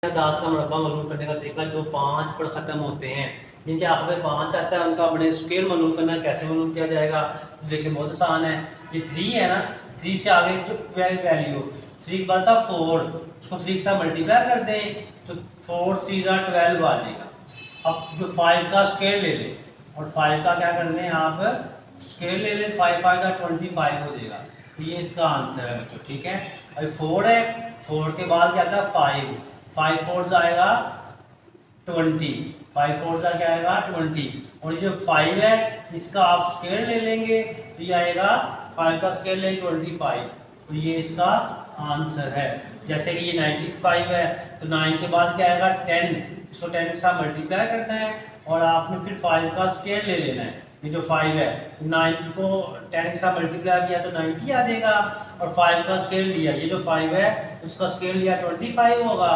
दांत का मुरब्बा मालूम करने का तरीका जो 5 पर ख़त्म होते हैं, जिनके आखिर में 5 आता है उनका अपने स्केल मालूम करना है। कैसे मालूम किया जाएगा? देखिए बहुत आसान है। ये 3 है ना, 3 से आगे जो वैल्यू 3 के बाद था 4, उसको 3 के साथ मल्टीप्लाई कर दें तो 4 3 12 आ जाएगा। अब जो 5 का स्केल ले लें और 5 का क्या करने हैं आप स्केल ले लें, 5 5 का 25 हो जाएगा। तो ये इसका आंसर है बच्चों, ठीक है। अभी 4 है, 4 के बाद क्या था 5, 5 4 आएगा 20, 5 4 क्या आएगा 20। और ये जो 5 है इसका आप स्केल ले लेंगे तो ये आएगा 5 का स्केल ले 25, तो ये इसका आंसर है। जैसे कि ये 95 है तो 9 के बाद क्या आएगा 10, इसको 10 के साथ मल्टीप्लाई करना है और आपने फिर 5 का स्केल ले लेना है। ये जो 5 है 9 को 10 के साथ मल्टीप्लाई किया तो 90 आ जाएगा और 5 का स्केल लिया, ये जो 5 है उसका स्केल लिया 25 होगा